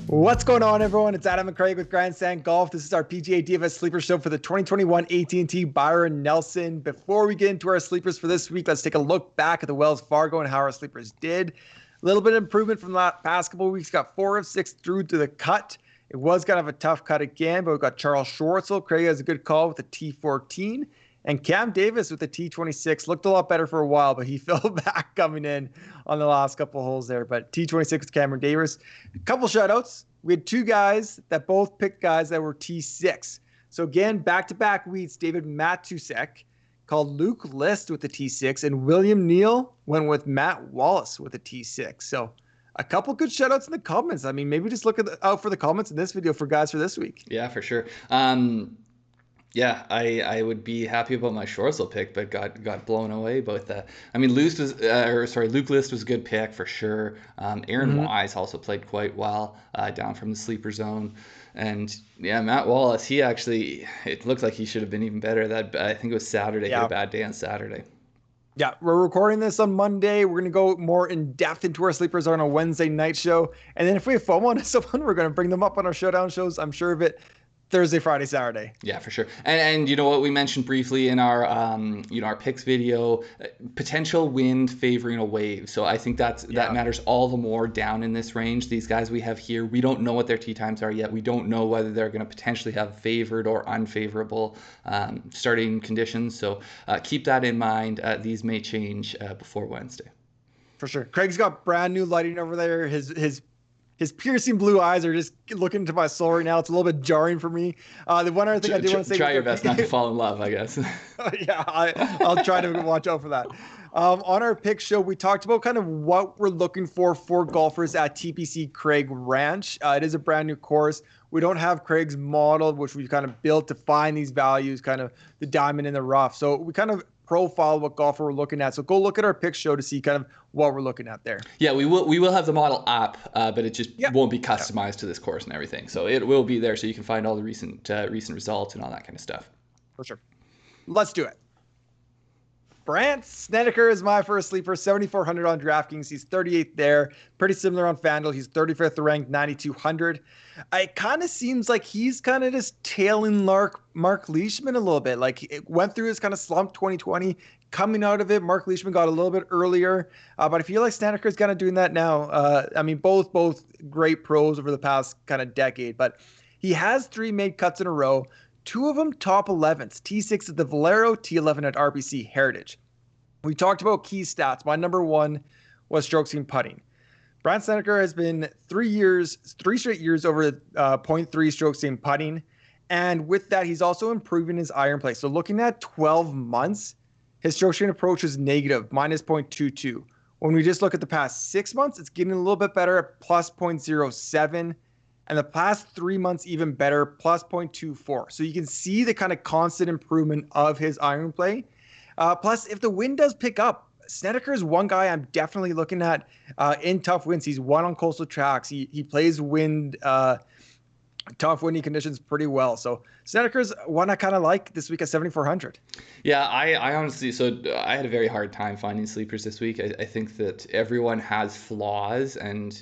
What's going on, everyone? It's Adam and Craig with Grandstand Golf. This is our PGA DFS sleeper show for the 2021 AT&T Byron Nelson. Before we get into our sleepers for this week, let's take a look back at the Wells Fargo and how our sleepers did. A little bit of improvement from the past couple of weeks. Got 4 of 6 through to the cut. It was kind of a tough cut again, but we've got Charles Schwartzel. Craig has a good call with the T14. And Cam Davis with the T26 looked a lot better for a while, but he fell back coming in on the last couple of holes there. But T26 with Cameron Davis. A couple shout-outs. We had 2 guys that both picked guys that were T6. So again, back-to-back weeks, David Matusek called Luke List with the T6, and William Neal went with Matt Wallace with the T6. So a couple good shout-outs in the comments. I mean, maybe just look out for the comments in this video for guys for this week. Yeah, for sure. Yeah, I would be happy about my Schwartzel pick, but got blown away both that. I mean, Luke List was a good pick for sure. Aaron Wise also played quite well down from the sleeper zone, and yeah, Matt Wallace, it looked like he should have been even better. I think it was Saturday. He had a bad day on Saturday. Yeah, we're recording this on Monday. We're going to go more in depth into our sleepers on a Wednesday night show, and then if we have FOMO on someone, we're going to bring them up on our showdown shows. I'm sure of it. Thursday, Friday, Saturday. Yeah, for sure. And you know what we mentioned briefly in our our picks video, potential wind favoring a wave. So I think that matters all the more down in this range. These guys we have here, we don't know what their tee times are yet. We don't know whether they're going to potentially have favored or unfavorable starting conditions. So keep that in mind. These may change before Wednesday. For sure. Craig's got brand new lighting over there. His piercing blue eyes are just looking into my soul right now. It's a little bit jarring for me. The one other thing I do want to say... Try your best not to fall in love, I guess. Yeah, I'll try to watch out for that. On our pick show, we talked about kind of what we're looking for golfers at TPC Craig Ranch. It is a brand new course. We don't have Craig's model, which we've kind of built to find these values, kind of the diamond in the rough. So we kind of profile what golfer we're looking at. So go look at our pick show to see kind of what we're looking at there. Yeah, we will have the model up, but it just won't be customized to this course and everything. So it will be there so you can find all the recent results and all that kind of stuff. For sure. Let's do it. Brandt Snedeker is my first sleeper, 7,400 on DraftKings. He's 38th there. Pretty similar on FanDuel. He's 35th ranked, 9,200. It kind of seems like he's kind of just tailing Mark Leishman a little bit. Like it went through his kind of slump 2020. Coming out of it, Mark Leishman got a little bit earlier. But I feel like Snedeker is kind of doing that now. I mean, both great pros over the past kind of decade. But he has 3 made cuts in a row. 2 of them top 11s, T6 at the Valero, T11 at RBC Heritage. We talked about key stats. My number 1 was strokes gained putting. Brandt Snedeker has been 3 straight years over 0.3 strokes gained putting. And with that, he's also improving his iron play. So looking at 12 months, his strokes gained approach is negative, minus 0.22. When we just look at the past 6 months, it's getting a little bit better at plus 0.07. And the past 3 months, even better, plus 0.24. So you can see the kind of constant improvement of his iron play. Plus, if the wind does pick up, Snedeker is one guy I'm definitely looking at in tough winds. He's won on coastal tracks. He plays tough windy conditions pretty well. So Snedeker's one I kind of like this week at 7,400. Yeah, I honestly, so I had a very hard time finding sleepers this week. I think that everyone has flaws, and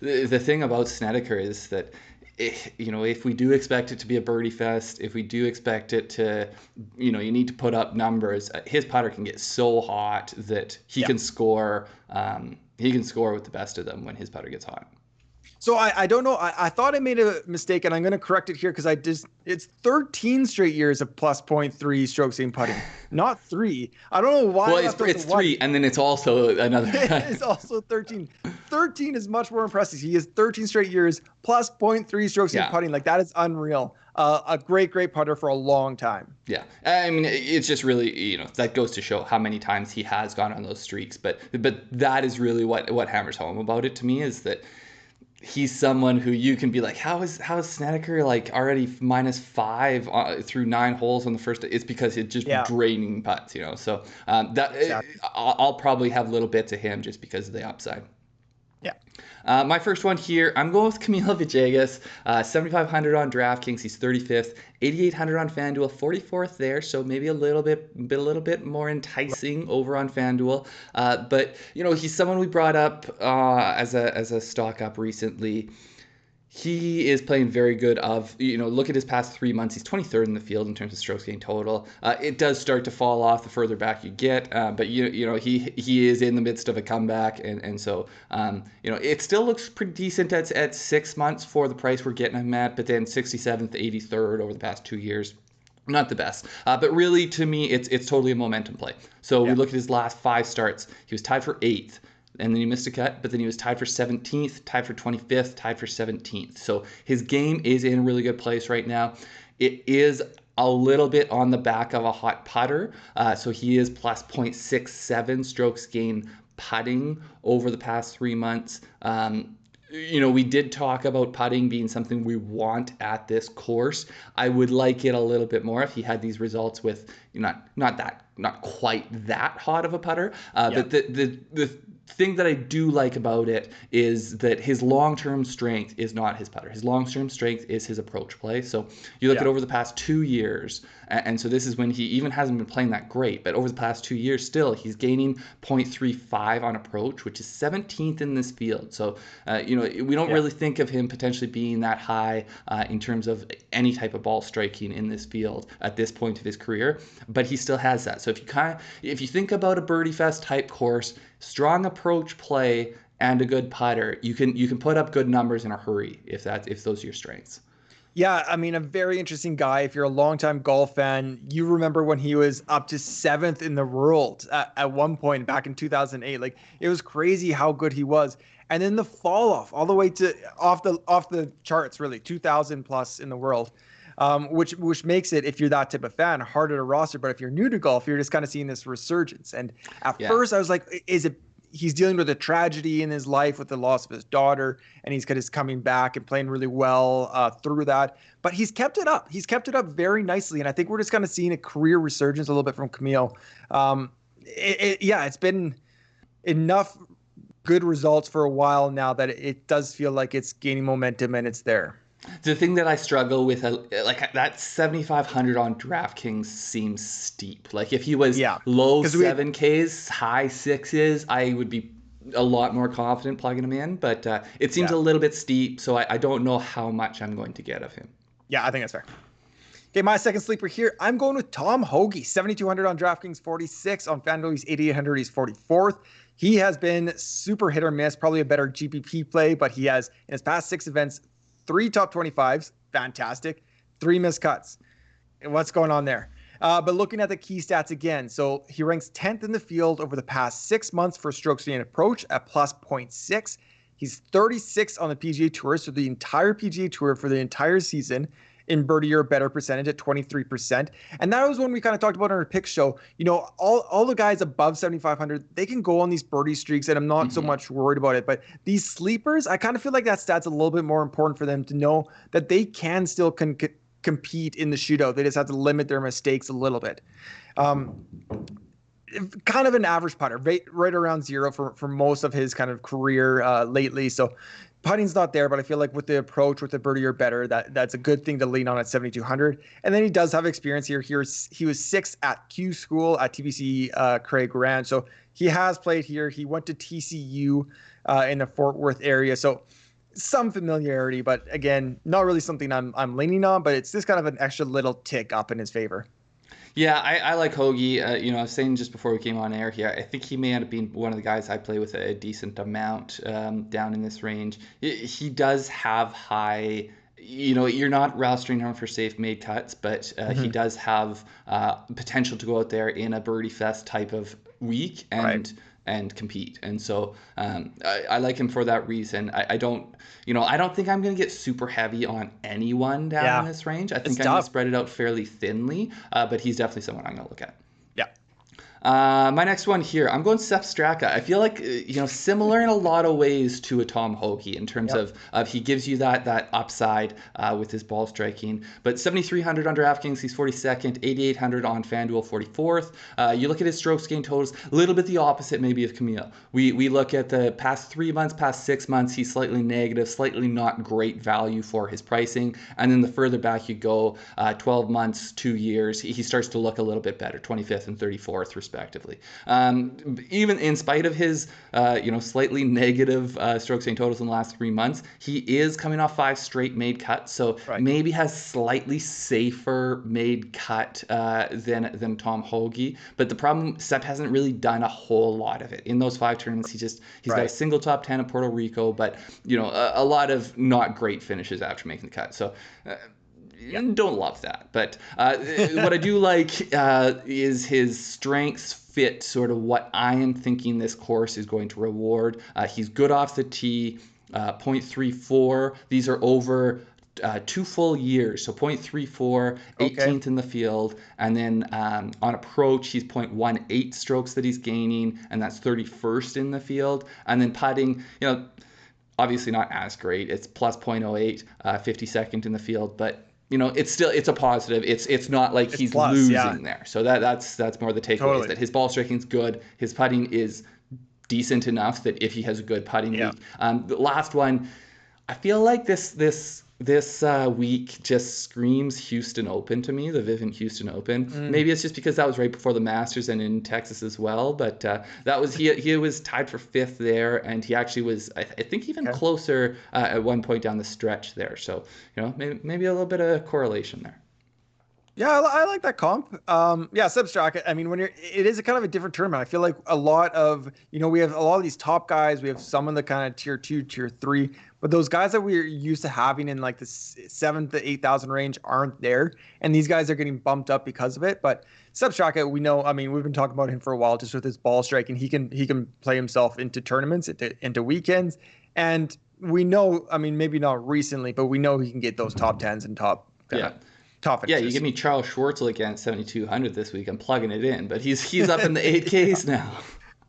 the thing about Snedeker is that if we do expect it to be a birdie fest, if we do expect it to, you need to put up numbers, his putter can get so hot that he can score. He can score with the best of them when his putter gets hot. So I don't know. I thought I made a mistake, and I'm going to correct it here because it's 13 straight years of plus 0.3 strokes gained putting, not 3. I don't know why. Well, it's 3, and then it's also another. It's also 13. 13 is much more impressive. He has 13 straight years plus 0.3 strokes gained putting. Like, that is unreal. A great putter for a long time. Yeah, I mean, it's just really, that goes to show how many times he has gone on those streaks. But that is really what hammers home about it to me, is that he's someone who you can be like, how is Snedeker like already -5 through 9 holes on the first day? It's because it's just draining putts, So I'll probably have little bits of him just because of the upside. Yeah. My first one here, I'm going with Camilo Villegas, 7,500 on DraftKings. He's 35th, 8,800 on FanDuel, 44th there. So maybe a little bit more enticing over on FanDuel. But he's someone we brought up as a stock up recently. He is playing very good look at his past 3 months. He's 23rd in the field in terms of strokes gained total. It does start to fall off the further back you get, but he is in the midst of a comeback, and so it still looks pretty decent at 6 months for the price we're getting him at, but then 67th, 83rd over the past 2 years. Not the best, but really to me, it's totally a momentum play. So we look at his last 5 starts. He was tied for 8th. And then he missed a cut, but then he was tied for 17th, tied for 25th, tied for 17th. So his game is in a really good place right now. It is a little bit on the back of a hot putter. So he is plus 0.67 strokes gained putting over the past 3 months. We did talk about putting being something we want at this course. I would like it a little bit more if he had these results with not quite that hot of a putter. But the thing that I do like about it is that his long-term strength is not his putter. His long-term strength is his approach play. So you look at over the past 2 years, and so this is when he even hasn't been playing that great, but over the past 2 years still, he's gaining 0.35 on approach, which is 17th in this field. So, we don't really think of him potentially being that high in terms of any type of ball striking in this field at this point of his career, but he still has that. So if you think about a birdie fest type course, strong approach play and a good putter, you can put up good numbers in a hurry if those are your strengths. Yeah, I mean, a very interesting guy. If you're a longtime golf fan, you remember when he was up to 7th in the world at one point back in 2008. Like, it was crazy how good he was. And then the fall off all the way to off the charts, really 2,000 plus in the world, which makes it, if you're that type of fan, harder to roster. But if you're new to golf, you're just kind of seeing this resurgence. And at first I was like, he's dealing with a tragedy in his life with the loss of his daughter, and he's coming back and playing really well through that. But he's kept it up. He's kept it up very nicely. And I think we're just kind of seeing a career resurgence a little bit from Camilo. It's been enough good results for a while now that it does feel like it's gaining momentum and it's there. The thing that I struggle with, like that 7,500 on DraftKings seems steep. Like if he was low 7Ks, high 6s, I would be a lot more confident plugging him in. But it seems a little bit steep, so I don't know how much I'm going to get of him. Yeah, I think that's fair. Okay, my second sleeper here, I'm going with Tom Hoge, 7,200 on DraftKings, 46 on FanDuel. He's 8,800. He's 44th. He has been super hit or miss, probably a better GPP play, but he has, in his past 6 events, 3 top 25s, fantastic, 3 missed cuts. And what's going on there? But looking at the key stats again, so he ranks 10th in the field over the past 6 months for strokes gained approach at plus 0.6. He's 36th on the PGA Tour, so the entire PGA Tour for the entire season in birdie or better percentage at 23%. And that was when we kind of talked about on our pick show. All the guys above 7,500, they can go on these birdie streaks, and I'm not so much worried about it. But these sleepers, I kind of feel like that stat's a little bit more important for them to know that they can still compete in the shootout. They just have to limit their mistakes a little bit. Kind of an average putter, right around 0 for most of his kind of career lately. So putting's not there, but I feel like with the approach, with the birdie or better, that's a good thing to lean on at 7,200. And then he does have experience here. He was 6th at Q School at TPC Craig Ranch. So he has played here. He went to TCU in the Fort Worth area. So some familiarity, but again, not really something I'm leaning on, but it's just kind of an extra little tick up in his favor. Yeah, I like Hoge. I was saying just before we came on air here, I think he may end up being one of the guys I play with a decent amount down in this range. He does have high, you're not rostering him for safe made cuts, but he does have potential to go out there in a birdie fest type of week and compete. And so I like him for that reason. I don't think I'm going to get super heavy on anyone down in this range. I think I'm going to spread it out fairly thinly, but he's definitely someone I'm going to look at. My next one here, I'm going Sepp Straka. I feel like, similar in a lot of ways to a Tom Hoge in terms of he gives you that upside with his ball striking. But 7,300 on DraftKings, he's 42nd, 8,800 on FanDuel, 44th. You look at his strokes gained totals, a little bit the opposite maybe of Camilo. We look at the past 3 months, past 6 months, he's slightly negative, slightly not great value for his pricing. And then the further back you go, 12 months, 2 years, he starts to look a little bit better, 25th and 34th respectively. respectively. Even in spite of his, slightly negative strokes gained totals in the last 3 months, he is coming off 5 straight made cuts, so maybe has slightly safer made cut than Tom Hoge. But the problem, Sepp hasn't really done a whole lot of it in those 5 tournaments. He's got a single top 10 at Puerto Rico, but a lot of not great finishes after making the cut. So. Don't love that, but what I do like is his strengths fit sort of what I am thinking this course is going to reward. He's good off the tee, 0.34. These are over 2 full years, so 0.34, 18th in the field, and then on approach he's 0.18 strokes that he's gaining, and that's 31st in the field. And then putting, obviously not as great. It's plus 0.08, 52nd in the field, but it's a positive. It's not like he's plus, losing there. So that's more the takeaway, is that his ball striking's good. His putting is decent enough that if he has a good putting week. The last one, I feel like this week just screams Houston Open to me, the Vivint Houston Open. Maybe it's just because that was right before the Masters and in Texas as well, but that was he was tied for 5th there, and he actually was, I think, even closer at one point down the stretch there. So maybe a little bit of correlation there. Yeah, I like that comp. Sepp Straka. I mean, it is a kind of a different tournament. I feel like a lot of, we have a lot of these top guys. We have some in the kind of tier 2, tier 3, but those guys that we're used to having in like the 7,000 to 8,000 range aren't there. And these guys are getting bumped up because of it. But Sepp Straka, we know, I mean, we've been talking about him for a while, just with his ball striking. He can play himself into tournaments, into weekends. And we know, I mean, maybe not recently, but we know he can get those top 10s and top finishes. You give me Charles Schwartzel again at 7,200 this week. I'm plugging it in, but he's up in the 8Ks now.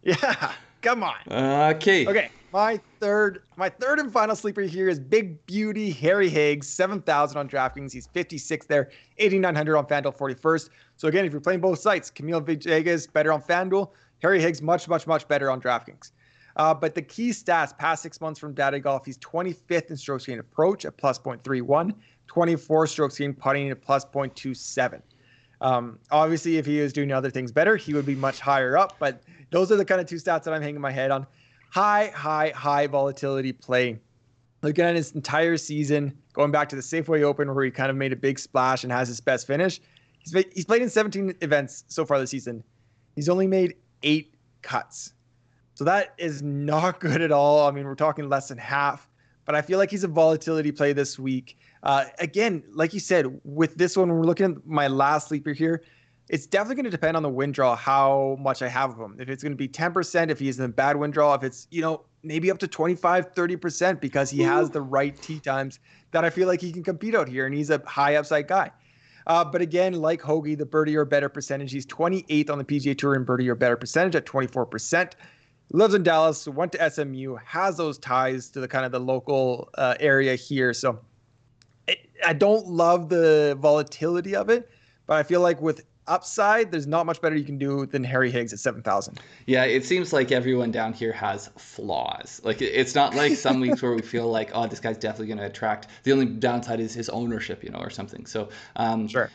Yeah, come on. Okay. My third and final sleeper here is Big Beauty Harry Higgs, 7,000 on DraftKings. He's 56th there, 8,900 on FanDuel, 41st. So again, if you're playing both sites, Camilo Villegas better on FanDuel, Harry Higgs much better on DraftKings. But the key stats past 6 months from Data Golf, he's 25th in strokes gained approach at plus 0.31, 24 strokes gained putting at plus 0.27. Obviously, if he was doing other things better, he would be much higher up. But those are the kind of 2 stats that I'm hanging my head on. High volatility play. Looking at his entire season, going back to the Safeway Open where he kind of made a big splash and has his best finish. He's played in 17 events so far this season. He's only made 8 cuts. So that is not good at all. I mean, we're talking less than half. But I feel like he's a volatility play this week. Again, like you said, with this one, we're looking at my last sleeper here. It's definitely going to depend on the wind draw, how much I have of him. If it's going to be 10%, if he's in a bad wind draw, if it's, maybe up to 25, 30%, because he has the right tee times that I feel like he can compete out here, and he's a high upside guy. But again, like Hoge, the birdie or better percentage, he's 28th on the PGA Tour in birdie or better percentage at 24%. Lives in Dallas, went to SMU, has those ties to the kind of the local area here. So I don't love the volatility of it, but I feel like with upside, there's not much better you can do than Harry Higgs at 7,000. Yeah, it seems like everyone down here has flaws. Like, it's not like some weeks where we feel like, oh, this guy's definitely going to attract. The only downside is his ownership, or something. So sure.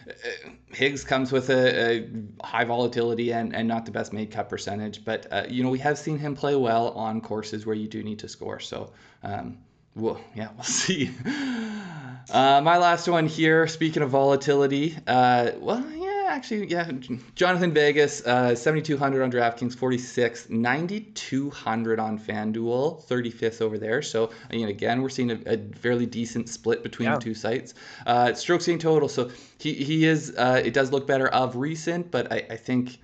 Higgs comes with a high volatility and not the best made cut percentage, but we have seen him play well on courses where you do need to score. So we'll see. My last one here, speaking of volatility, Jhonattan Vegas, 7,200 on DraftKings, 46th, 9,200 on FanDuel, 35th over there. So, again, we're seeing a fairly decent split between the 2 sites. Strokes gained total, so he is, it does look better of recent, but I think,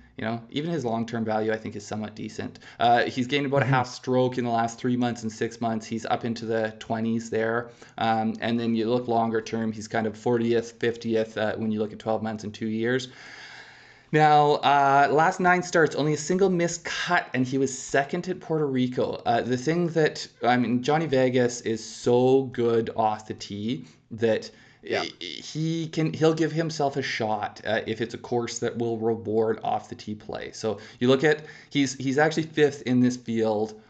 even his long-term value, I think, is somewhat decent. He's gained about a half stroke in the last 3 months and 6 months. He's up into the 20s there. And then you look longer term, he's kind of 40th, 50th when you look at 12 months and 2 years. Now, last 9 starts, only a single missed cut, and he was second at Puerto Rico. The thing that, Johnny Vegas is so good off the tee that he'll give himself a shot if it's a course that will reward off the tee play. So you look at, he's actually 5th in this field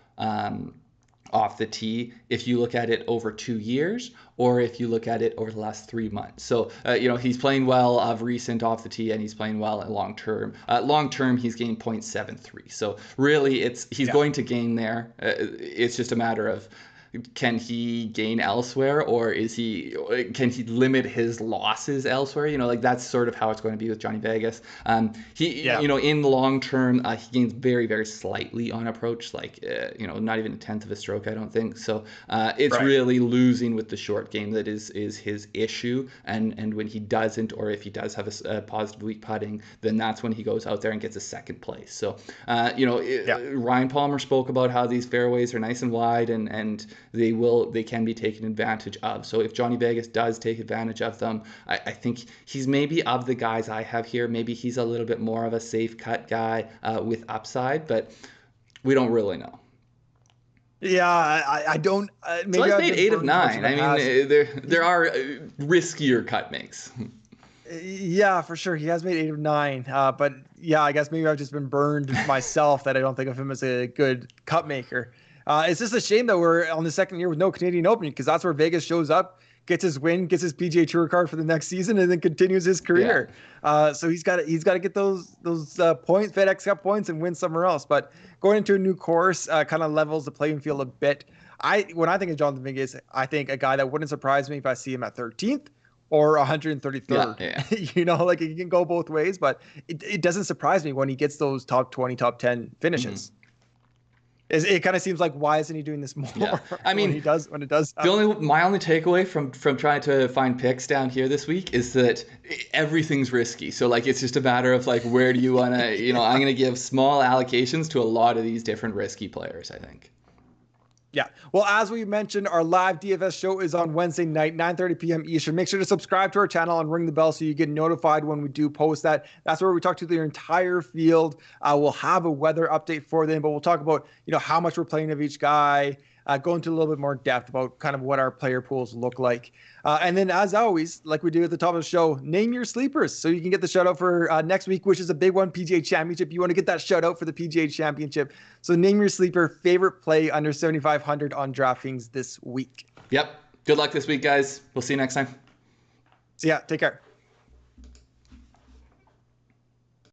off the tee if you look at it over 2 years or if you look at it over the last 3 months. So, he's playing well of recent off the tee, and he's playing well at long term. Long term, he's gained 0.73. So really, he's going to gain there. It's just a matter of, can he gain elsewhere, or can he limit his losses elsewhere? That's sort of how it's going to be with Johnny Vegas. In the long term, he gains very, very slightly on approach, not even a tenth of a stroke, I don't think. So it's really losing with the short game that is his issue. And when he doesn't, or if he does have a positive week putting, then that's when he goes out there and gets a second place. So, Ryan Palmer spoke about how these fairways are nice and wide, and they can be taken advantage of. So if Johnny Vegas does take advantage of them, I think he's maybe, of the guys I have here, maybe he's a little bit more of a safe cut guy with upside, but we don't really know. Yeah, I don't. Maybe so he's made 8 of 9. I mean, there are riskier cut makes. Yeah, for sure. He has made 8 of 9. But yeah, I guess maybe I've just been burned myself that I don't think of him as a good cut maker. It's just a shame that we're on the second year with no Canadian Open, because that's where Vegas shows up, gets his win, gets his PGA Tour card for the next season, and then continues his career. So he's got to get those points, FedEx Cup points, and win somewhere else. But going into a new course kind of levels the playing field a bit. When I think of Jhonattan Vegas, I think a guy that wouldn't surprise me if I see him at 13th or 133rd. It can go both ways, but it doesn't surprise me when he gets those top 20, top 10 finishes. Mm-hmm. It kind of seems like, why isn't he doing this more? Yeah. I mean, when it does. My only takeaway from trying to find picks down here this week is that everything's risky. So it's just a matter of where do you want to, I'm going to give small allocations to a lot of these different risky players, I think. Yeah. Well, as we mentioned, our live DFS show is on Wednesday night, 9:30 p.m. Eastern. Make sure to subscribe to our channel and ring the bell so you get notified when we do post that. That's where we talk to the entire field. We'll have a weather update for them, but we'll talk about, how much we're playing of each guy, go into a little bit more depth about kind of what our player pools look like. And then, as always, like we do at the top of the show, name your sleepers so you can get the shout out for next week, which is a big one, PGA Championship. You want to get that shout out for the PGA Championship. So name your sleeper, favorite play under 7,500 on DraftKings this week. Yep. Good luck this week, guys. We'll see you next time. See ya. Take care.